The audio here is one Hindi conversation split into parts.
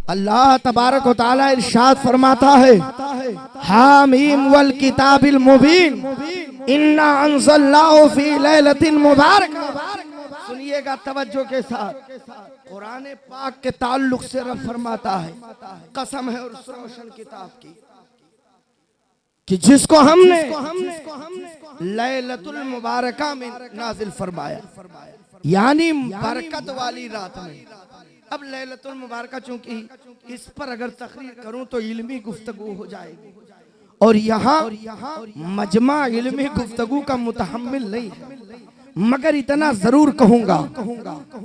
अल्लाह तबारक व तआला इरशाद फरमाता है, हामीम वल किताबिल मुबीन इन्ना अंज़लनाहु फी लैलतिन मुबारका। सुनिएगा तवज्जो के साथ, कुरान पाक के ताल्लुक से रब फरमाता है, कसम है उस रोशन किताब की कि जिसको हमने लैलतुल मुबारका में नाजिल फरमाया, यानी बरकत वाली रात में। अब लैलतुल मुबारका चूंकि इस पर अगर तकरीर करूं तो इल्मी गुफ्तगू हो जाएगी, और यहाँ मजमा इल्मी गुफ्तगू का मुतहम्मिल नहीं है, मगर इतना जरूर कहूंगा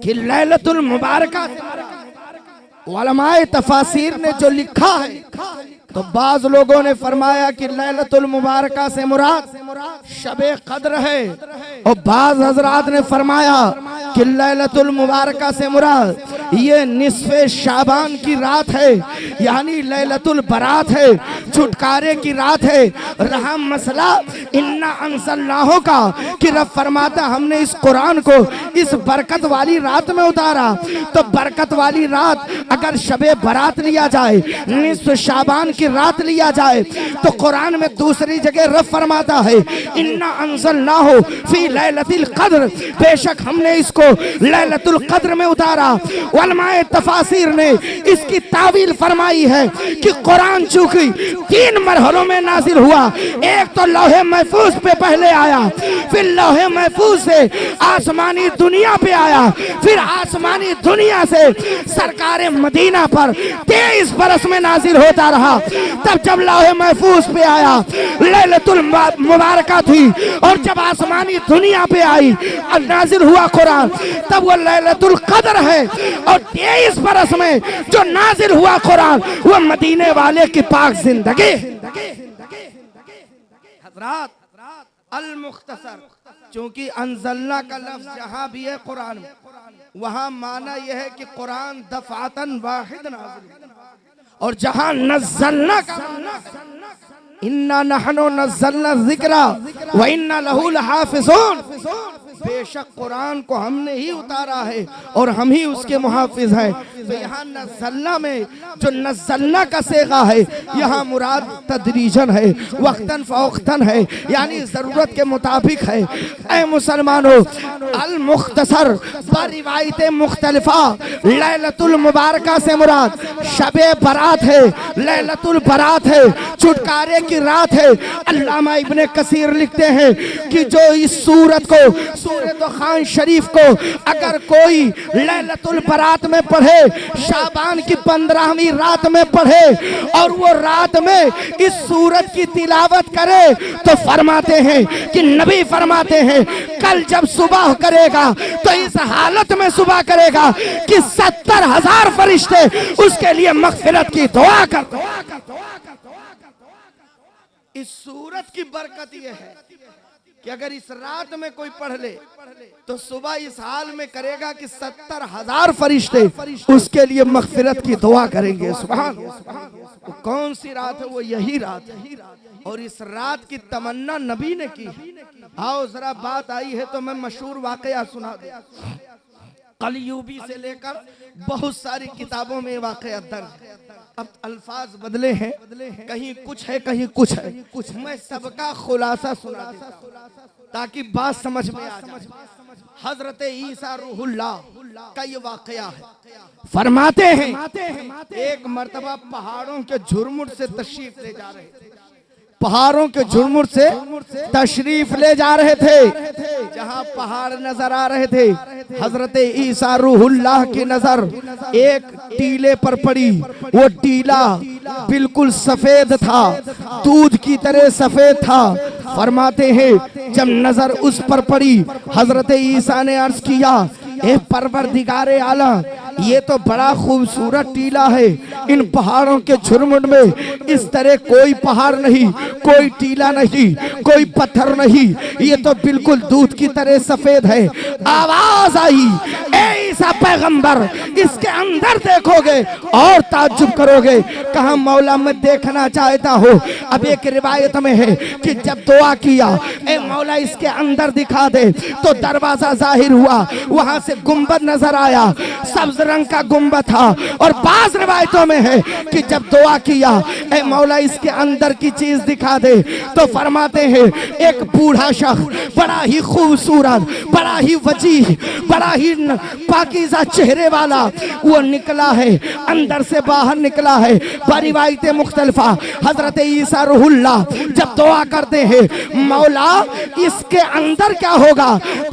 कि लैलतुल मुबारका उलमाए तफासिर ने जो लिखा है, तो बाज लोगों ने फरमाया कि लैलतुल मुबारका से मुराद शबे कद्र है, और बाज हजरात ने फरमाया कि लैलतुल मुबारका से मुराद ये निस्फे शाबान की रात है, यानी लैलतुल बरात है, छुटकारे की रात है। रहा मसला इन्ना अंज़लनाहु का कि रब फरमाता हमने इस कुरान को इस बरकत वाली रात में उतारा, तो बरकत वाली रात अगर शबे बरात लिया जाए, निस्फ शाबान की रात लिया जाए, तो कुरान में दूसरी जगह रब फरमाता है इन्ना अंज़लनाहु फी लैलतिल कद्र, बेशक हमने इसको लैलतुल कद्र में उतारा। उलमाए तफासिर ने इसकी तावील फरमाई है कि कुरान चूंकि 3 मरहलों में नाजिल हुआ, एक तो लौहे महफूज पे पहले आया, फिर लौहे महफूज से आसमानी दुनिया पे आया, फिर आसमानी दुनिया से सरकारे मदीना पर 23 बरस में नाजिल होता रहा। तब जब लौहे महफूज पे आया लैलतुल मुबारका थी, और जब आसमानी दुनिया पे आई और नाजिल हुआ कुरान, तब वो लैलतुल कद्र है। और 23 बरस में जो नाजिल हुआ कुरान वो मदीने वाले की पाक जिंदगी। हज़रात अल मुख्तसर, चूंकि अंज़लना का लफ्ज़ जहां भी है कुरान में, वहां माना यह है कि कुरान दफ़ातन वाहिद नाज़िल, और जहां नज़्ज़लना का इन्ना नहनु नज़्ज़लना ज़िक्रा व इन्ना लहू लहाफ़िज़ून, बेशक कुरान को हमने ही उतारा है और हम ही उसके मुहाफिज हैं। तो यहाँ नज़्ज़लना में जो नज़्ज़लना का सेगा है, यहाँ मुराद तदरीजन है, वक्तन फ़ौक्तन है, यानी ज़रूरत के मुताबिक है। ऐ मुसलमानों, अल मुख्तसर बरिवायत मुख्तलिफा लैलतुल मुबारका से मुराद शबे बरात है, लैलतुल बरात है, छुटकारे की रात है। अल्लामा इब्ने कसीर लिखते हैं कि जो इस सूरत को, सूरत खान शरीफ को अगर कोई लैलतुल बरात में पढ़े, शाबान की 15वीं रात में पढ़े, और वो रात में इस सूरत की तिलावत करे, तो फरमाते हैं कि नबी फरमाते हैं कल जब सुबह करेगा तो इस हालत में सुबह करेगा कि 70,000 फरिश्ते उसके लिए मगफिरत की दुआ कर। इस सूरत की बरकत यह है कि अगर इस रात में कोई पढ़ ले तो सुबह इस हाल में करेगा कि 70,000 फरिश्ते उसके लिए मगफिरत की दुआ करेंगे। सुभान। वो कौन सी रात है? वो यही रात है, और इस रात की तमन्ना नबी ने की। आओ जरा बात आई है तो मैं मशहूर वाकया सुना दूं। कलयुबी से लेकर बहुत सारी किताबों में वाकया दर्ज है। अब अल्फाज बदले हैं, कहीं कुछ है कहीं कुछ है, मैं सबका खुलासा सुना देता हूं ताकि बात समझ में आ जाए। हजरत ईसा रूहुल्लाह का ये वाकया है। फरमाते हैं एक मर्तबा पहाड़ों के झुरमुट से तशरीफ ले जा रहे थे, पहाड़ों के झुरमुट से तशरीफ ले जा रहे थे। जहां पहाड़ नजर आ रहे थे, हजरत ईसा रूहुल्लाह की नजर एक टीले पर पड़ी। वो टीला बिल्कुल सफेद था, दूध की तरह सफेद था। फरमाते हैं जब नजर उस पर पड़ी, हजरत ईसा ने अर्ज किया, ए परवरदिगारे आला, ये तो बड़ा खूबसूरत टीला है। इन पहाड़ों के झुरमुट में इस तरह कोई पहाड़ नहीं, कोई टीला नहीं, कोई पत्थर नहीं, ये तो बिल्कुल दूध की तरह सफेद है। आवाज आई, ए ईसा पैगंबर, इसके अंदर देखोगे और ताज्जुब करोगे। कहा मौला मैं देखना चाहता हूँ। अब एक रिवायत में है कि जब दुआ किया, ए मौला इसके अंदर दिखा दे, तो दरवाजा जाहिर हुआ, वहां से गुंबद नजर आया, सब्ज रंग का गुंबद था। और बाज रिवायतों में है कि जब दुआ किया, ए मौला इसके अंदर की चीज दिखा दे, तो फरमाते हैं एक बूढ़ा शख्स, बड़ा ही खूबसूरत, बड़ा ही वजीह, बड़ा ही पाकीज़ा चेहरे वाला वो निकला है, अंदर से बाहर निकला है। परिवायतें मुख्तलिफा। हजरत ईसा रूहुल्लाह जब दुआ करते हैं, मौला इसके अंदर क्या होगा?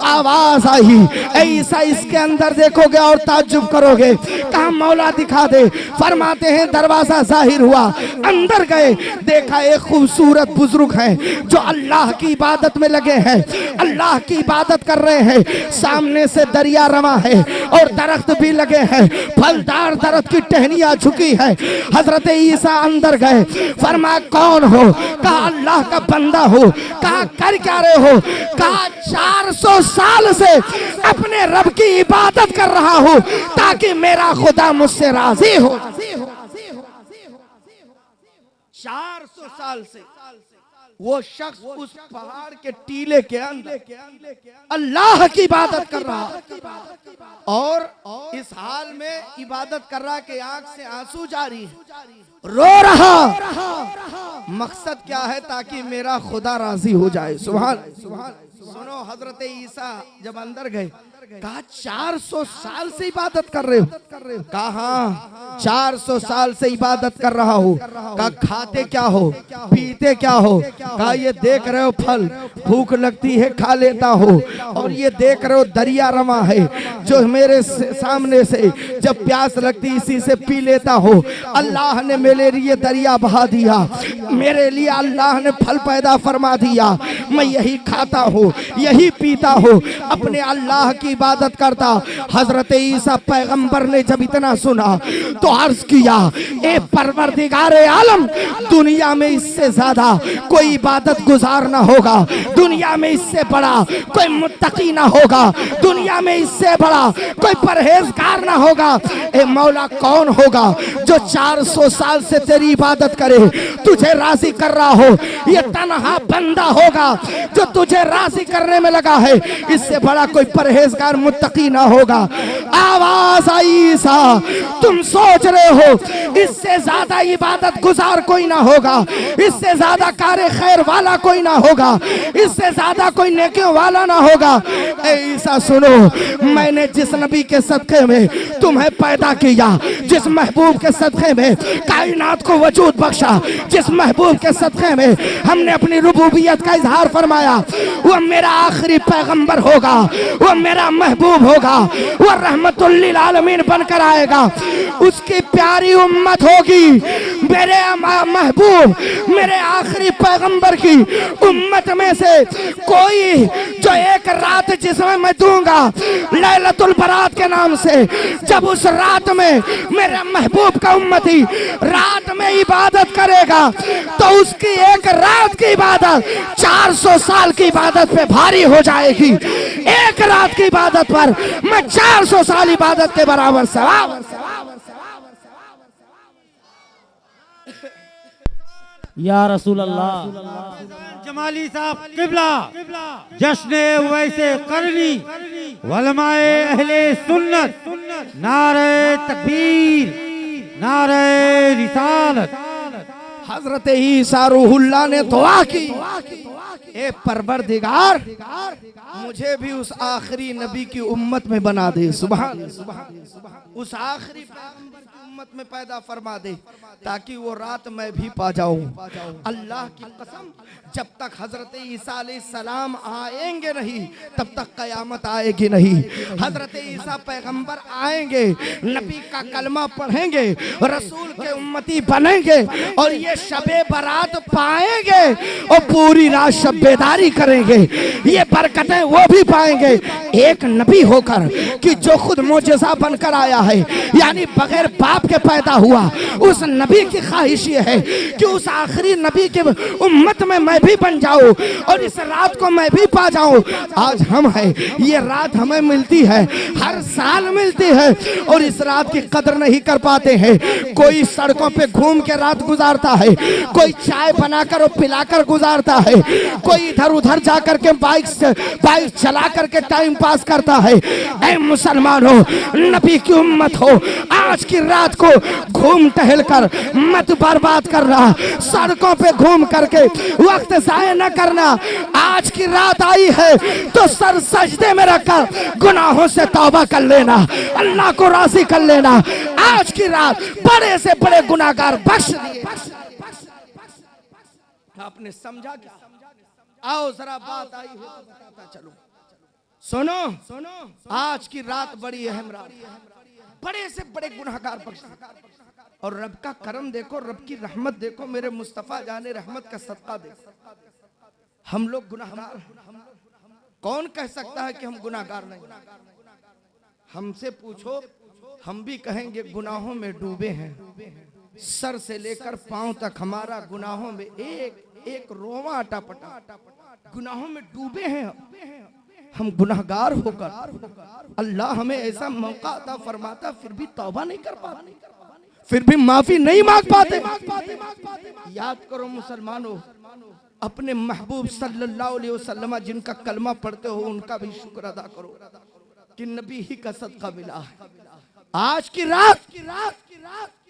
आवाज आई, ए ईसा इसके अंदर देखोगे और ताज्जुब करोगे। कहा मौला दिखा दे। फरमाते हैं दरवाजा जाहिर हुआ, अंदर गए, देखा एक खूबसूरत बुजुर्ग है जो अल्लाह की इबादत में लगे हैं, अल्लाह की इबादत कर रहे हैं। सामने से दरिया रवा है और दरख्त भी लगे हैं, फलदार दरख्त की टहनियां झुकी है। हजरत ईसा अंदर गए, फरमाया कौन हो? कहा अल्लाह का बंदा हो। कहा कर क्या रहे हो? कहा 400 साल से अपने रब की इबादत कर रहा हूं ताकि मेरा खुदा मुझसे राजी हो। 400 साल से वो शख्स उस पहाड़ के टीले के अंदर अल्लाह की इबादत कर रहा, और इस हाल में इबादत कर रहा कि आंख से आंसू जारी है, रो रहा। मकसद क्या है? ताकि मेरा खुदा राजी हो जाए। सुभान सुनो, हजरत ईसा जब अंदर गए, कहा 400 साल से इबादत कर रहे हो? कहा 400 साल से इबादत कर रहा हूँ। कहा खाते क्या हो, पीते क्या हो? कहा ये देख रहे हो फल, भूख लगती है खा लेता हो, और ये देख रहे हो दरिया रवा है जो मेरे सामने से जब प्यास लगती इसी से पी लेता हो। अल्लाह ने मेरे लिए दरिया बहा दिया, मेरे लिए अल्लाह ने फल पैदा फरमा दिया, मैं यही खाता हूँ, यही पीता हूँ, अपने अल्लाह की इबादत करता। हजरत ईसा पैगंबर ने जब इतना सुना तो अर्ज किया, ए परवरदिगारे आलम, दुनिया में इससे ज्यादा कोई इबादत गुजार ना होगा, दुनिया में इससे बड़ा कोई मुत्तकी ना होगा, दुनिया में इससे बड़ा कोई परहेजगार ना होगा। ए मौला कौन होगा जो 400 साल से तेरी इबादत करे, तुझे राजी कर रहा हो? ये तन्हा बंदा होगा जो तुझे राजी करने में लगा है, इससे बड़ा कोई परहेजगार मुत्तकी ना होगा। आवाज आई, ईसा तुम सोच रहे हो इससे ज्यादा इबादत गुजार कोई ना होगा, इससे ज्यादा कारे खैर वाला कोई ना होगा, इससे ज्यादा कोई नेकियों वाला ना होगा। ए ईसा सुनो, मैंने जिस नबी के सदक़े में तुम्हें पैदा किया, जिस महबूब के सदक़े में कायनात को वजूद बख्शा, जिस महबूब के सदक़े में हमने अपनी रुबूबियत का इजहार फरमाया, वो मेरा आखिरी पैगंबर होगा, वो मेरा महबूब होगा, वो रहमतुल लिल आलमीन बनकर आएगा, उसकी प्यारी उम्मत होगी। मेरे महबूब, मेरे आखिरी पैगंबर की उम्मत में से कोई जो एक रात जिसमें मैं दूंगा लैलतुल बरात के नाम से, जब उस रात में मेरे महबूब का उम्मती रात में इबादत करेगा तो उसकी एक रात की इबादत 400 साल की इबादत पे भारी हो जाएगी। एक रात की इबादत पर मैं 400 साल इबादत के बराबर सवाब। या रसूल अल्लाह। जमाली साहब किबला जश्न वैसे करनी वलमाए अहले सुन्नत, नारे तकबीर, नारे रिसालत। हजरत ईसा रूहुल्लाह ने दुआ की, ए परवरदिगार मुझे भी उस आखिरी नबी की उम्मत में बना दे। सुभान, उस आखिरी पैगंबर की उम्मत में पैदा फरमा दे ताकि वो रात मैं भी पा जाऊं। अल्लाह की कसम, जब तक हजरत ईसा अलैहिस्सलाम आएंगे नहीं तब तक कयामत आएगी नहीं। हजरत ईसा पैगंबर आएंगे, नबी का कलमा पढ़ेंगे, रसूल के उम्मती बनेंगे और ये शबे बारात पाएंगे और पूरी रात शब बेदारी करेंगे ये बरकतें वो भी पाएंगे। एक नबी होकर कि जो खुद मोजज़ा बनकर आया है, यानी बगैर बाप के पैदा हुआ, उस नबी की ख्वाहिश ये है कि उस आखिरी नबी के उम्मत में मैं भी बन जाऊं और इस रात को मैं भी पा जाऊं। आज हम हैं, ये रात हमें मिलती है, हर साल मिलती है और इस रात की कदर नहीं कर पाते हैं। कोई सड़कों पे घूम के रात गुजारता है, कोई चाय बनाकर और पिलाकर गुजारता है, कोई इधर उधर जाकर के बाइक चला करके टाइम पास करता है। ऐ मुसलमानों, नबी की उम्मत हो, आज की रात को घूम टहल कर मत बर्बाद करना, सड़कों पे घूम करके वक्त जाया न करना। आज की रात आई है तो सर सजदे में रखकर गुनाहों से तौबा कर लेना, अल्लाह को राजी कर लेना। आज की रात बड़े से बड़े गुनाहगार बख्श दिए। आपने समझा क्या? आओ जरा बात आई है तो बताता चलो। सुनो, आज की रात बड़ी अहम रात, बड़े से बड़े गुनाहगार बख्श और रब का करम देखो, रब की रहमत देखो, मेरे मुस्तफा जाने रहमत का सदका देखो। हम लोग गुनाहगार, कौन कह सकता है कि हम गुनाहगार नहीं? हमसे पूछो, हम भी कहेंगे गुनाहों में डूबे हैं। सर से लेकर पांव तक हमारा गुनाहों में एक एक रोवा अटापटा गुनाहों में डूबे हैं। हम गुनाहगार होकर अल्लाह हमें ऐसा मौका अता फरमाता, फिर भी तौबा नहीं कर पाते, फिर भी माफी नहीं मांग पाते। याद करो मुसलमानों, अपने महबूब सल्लल्लाहु अलैहि वसल्लम जिनका कलमा पढ़ते हो उनका भी शुक्र अदा करो कि नबी ही का सदका मिला है। आज की रात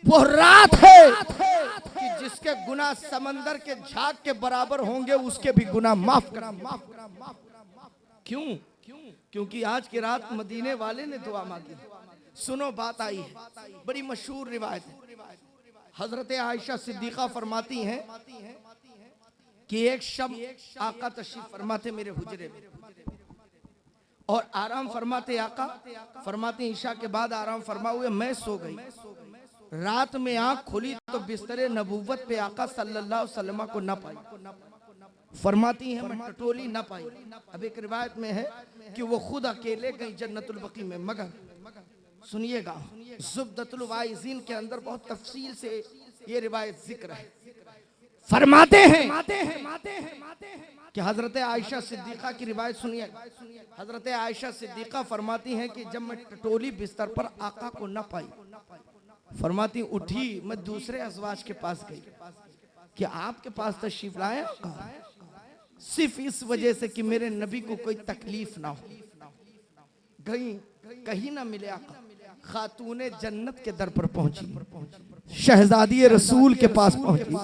वो रात है कि जिसके गुनाह समंदर के झाग के बराबर होंगे, उसके भी गुनाह माफ करना। क्यों? क्योंकि आज की रात मदीने वाले ने दुआ मांगी। सुनो, बात आई है, बड़ी मशहूर रिवायत है। हजरत आयशा सिद्दीका फरमाती हैं कि एक शब आका तशरीफ फरमाते मेरे हुजरे में और आराम फरमाते। आका फरमाते ईशा के बाद आराम फरमा हुए, मैं सो गई। रात में आंख खुली तो बिस्तरे नबूवत पे आका सल्लल्लाहु अलैहि वसल्लम को न पाई। फरमाती हैं मैं टटोली न पाई। अब एक रिवायत में है कि वो खुद अकेले गई जन्नतुल बकी में, मगर सुनिएगा ज़ुब्दतुल वाइज़ीन के अंदर बहुत तफसील से ये रिवायत जिक्र है। फरमाते हैं कि हजरत आयशा सिद्दीका की रिवायत सुनिए। हजरत आयशा सिद्दीका फरमाती हैं कि जब मैं टटोली बिस्तर पर आका को न पाई, फरमाती उठी, मैं दूसरे अज़वाज के पास गई कि आपके पास तशरीफ लाए सिर्फ इस वजह से कि मेरे नबी को कोई तकलीफ ना हो। गई, कहीं ना मिले आका। खातूने जन्नत के दर पर पहुंची, शहजादी रसूल के पास पहुंची,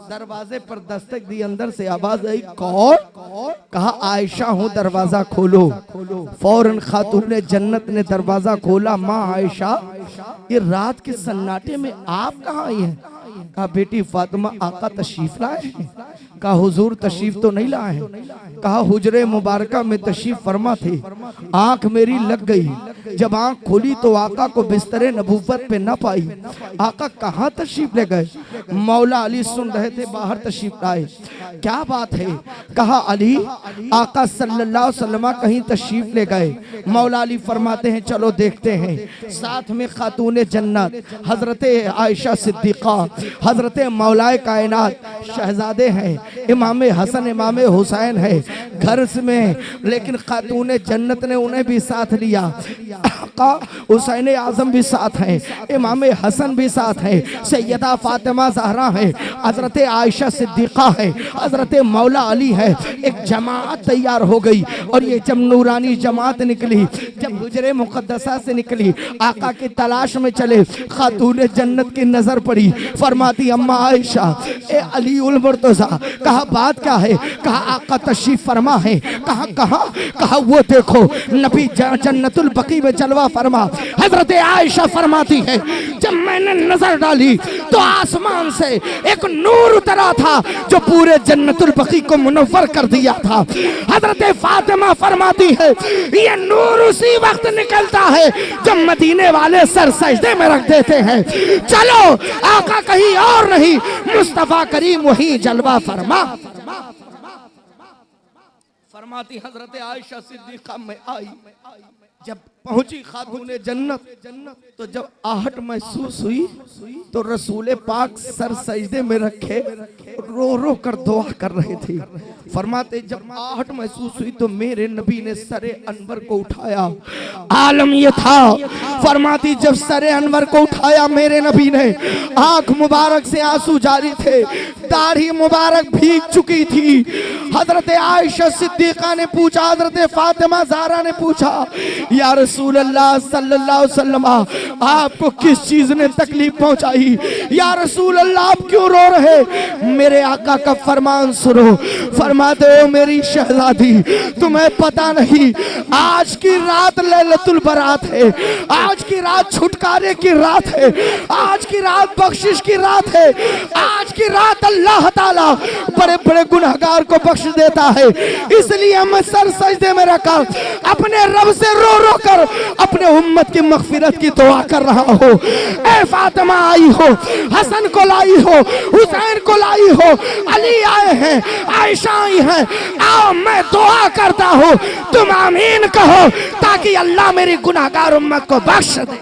दरवाजे पर दस्तक दी, अंदर से आवाज आई, कौन? कहा आयशा हूँ, दरवाजा खोलो। फौरन खातूने जन्नत ने दरवाजा खोला। माँ आयशा, ये रात के सन्नाटे में आप कहाँ आई हैं? कहा बेटी फातिमा, आका तशरीफ लाए हैं। कहा हुजूर तशरीफ तो नहीं लाए हैं। कहा हुजरे मुबारका में तशरीफ फरमा थे, आंख मेरी लग गई। जब आंख खोली तो आका को बिस्तरे नबूवत पे न पाई। आका कहाँ तशरीफ ले गए? मौला अली सुन रहे थे, बाहर तशरीफ लाए। क्या बात है? कहा अली, आका सल्लल्लाहु अलैहि वसल्लम कहीं तशरीफ ले गए। मौला अली फरमाते हैं चलो देखते हैं। साथ में खातूने जन्नत हजरत आयशा सिद्दीका, हजरत मौलाए कायनात शहजादे हैं, इमाम हसन इमाम हुसैन है घर में, लेकिन खातूने जन्नत ने उन्हें भी साथ लिया। हुसैन आजम भी साथ हैं, इमाम हसन भी साथ हैं, सैयदा फातिमा ज़हरा है, हजरत आयशा सिद्दीका है, हजरत मौला अली है। एक जमात तैयार हो गई और ये जब नूरानी जमात निकली, जब हुजरे मुकद्दसा से निकली, आका की तलाश में चले, खातूने जन्नत की नजर पड़ी। फरमाती अम्मा आयशा, ए अली उल मुर्तज़ा, कहा बात क्या है? कहा आका तशरीफ फरमा है। कहा कहाँ? कहा वो देखो नबी जन्नतुल बकी में जलवा फरमा। हजरत आयशा फरमाती है जब मैंने नजर डाली तो आसमान से एक नूर उतरा था जो पूरे जन्नतुल बकी को मुनव्वर कर दिया था। हजरत फातिमा फरमाती है ये नूर उसी वक्त निकलता है जब मदीने वाले सर सजदे में रख देते हैं। चलो आका कहीं और नहीं, मुस्तफा करीम वही जलवा फरमा। फरमाती हजरत आयशा सिद्दीक़ा में आई, जब पहुंची खातूने जन्नत, तो जब आहट महसूस हुई तो रसूल पाक सर सजदे में रखे रो रो कर दुआ कर रहे थे। फरमाते जब आहट महसूस हुई तो मेरे नबी ने सरे अनवर को उठाया। आलम ये था, फरमाती जब सरे अनवर को उठाया मेरे नबी ने, आंख मुबारक से आंसू जारी थे, दाढ़ी मुबारक भीग चुकी थी। हजरत आयशा सिद्दीक़ा ने पूछा, हजरत फातिमा ज़हरा ने पूछा, या रसूल अल्लाह सल्लल्लाहु अलैहि वसल्लम आपको किस चीज ने तकलीफ पहुंचाई? या रसूल अल्लाह आप क्यों रो रहे? मेरे आका का फरमान सुनो। फरमाते हो मेरी शहजादी, तुम्हें पता नहीं आज की रात लैलतुल बरात है, आज की रात छुटकारे की रात है, आज की रात बख्शिश की रात है, आज की रात अल्लाह ताला बड़े बड़े गुनहगार को बख्श देता है। इसलिए मैं सर सजदे में रखा अपने रब से रो रो कर अपने उम्मत की मगफिरत की दुआ कर रहा हो। ए फातिमा आई हो, हसन को लाई हो, हुसैन को लाई हो, अली आए हैं, आयशा आई हैं, आओ मैं दुआ करता हूँ, तुम आमीन कहो ताकि अल्लाह मेरी गुनाहगार उम्मत को बख्श दे।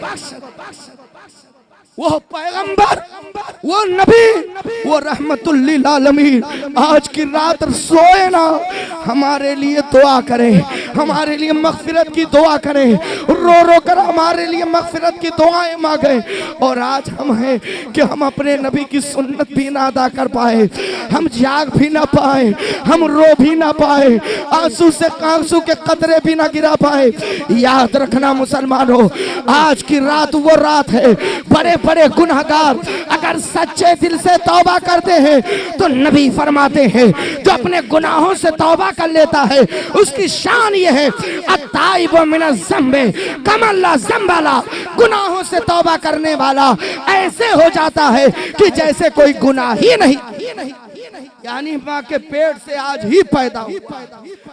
वो पैगंबर, वो नबी, वो रहमतुल लिल आलमीन आज की रात सोए ना, हमारे लिए दुआ करें, हमारे लिए मगफिरत की दुआ करें, रो रो कर हमारे लिए मगफिरत की दुआएं मांगे। और आज हम हैं कि हम अपने नबी की सुन्नत भी ना अदा कर पाए, हम जाग भी ना पाए, हम रो भी ना पाए, आंसू से आंसू के कतरे भी ना गिरा पाए। याद रखना मुसलमानों, आज की रात वो रात है, बड़े बड़े गुनहगार अगर सच्चे दिल से तौबा करते हैं तो नबी फरमाते हैं जो अपने गुनाहों से तौबा कर लेता है उसकी शान ये है, अत्ताइबु मिनज़ ज़ंबि कमन ला ज़ंब ला, गुनाहों से तौबा करने वाला ऐसे हो जाता है कि जैसे कोई गुनाह ही नहीं, यानी माँ के पेट से आज ही पैदा हुआ।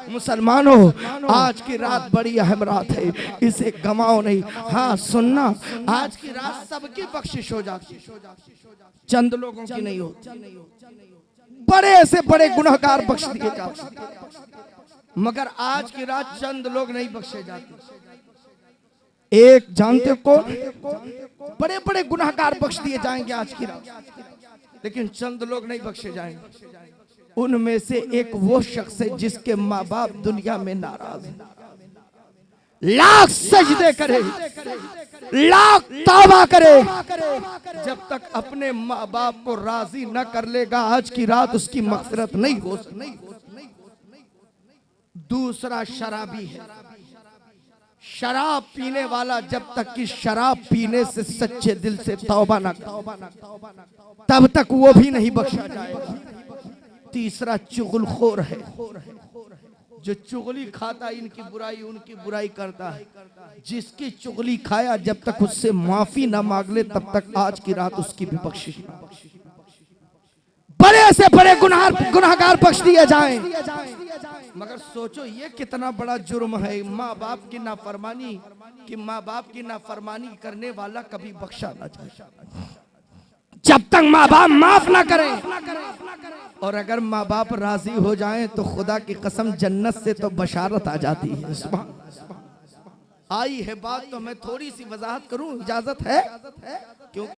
मुसलमानों आज की रात बड़ी अहम रात है, इसे गमाओ नहीं। हाँ सुनना, आज की रात सबकी बख्शिश हो जाती, चंद लोगों की नहीं होती। बड़े से बड़े गुनहगार बख्श दिए जाते, मगर आज की रात चंद लोग नहीं बख्शे जाते। एक जानते को बड़े बड़े गुनहगार बख्श दिए जाएंगे आज की रात, लेकिन चंद लोग नहीं बख्शे जाएंगे। उनमें से एक वो शख्स है जिसके माँ बाप दुनिया में नाराज हैं, लाख सजदे करे, लाख तौबा करे, जब तक अपने माँ बाप को राजी न कर लेगा आज की रात उसकी मगफिरत नहीं हो सकती। दूसरा शराबी है, शराब पीने वाला जब तक कि शराब पीने से सच्चे दिल से तौबा न तब तक वो भी नहीं बख्शा जाएगा। तीसरा चुगलखोर है, जो चुगली खाता इनकी बुराई उनकी बुराई करता है, जिसकी चुगली खाया जब तक उससे माफी ना मांग ले तब तक आज की रात उसकी भी बख्शिश। बड़े से बड़े गुनाहगार बख्श दिए जाएं, मगर सोचो ये कितना बड़ा जुर्म है माँ बाप की नाफरमानी, कि माँ बाप की नाफरमानी करने वाला कभी बख्शा ना जाए जब तक माँ बाप माफ ना करें। और अगर माँ बाप राजी हो जाएं तो खुदा की कसम जन्नत से तो बशारत आ जाती है। आई है बात तो मैं थोड़ी सी वजाहत करूं, इजाजत है? क्यों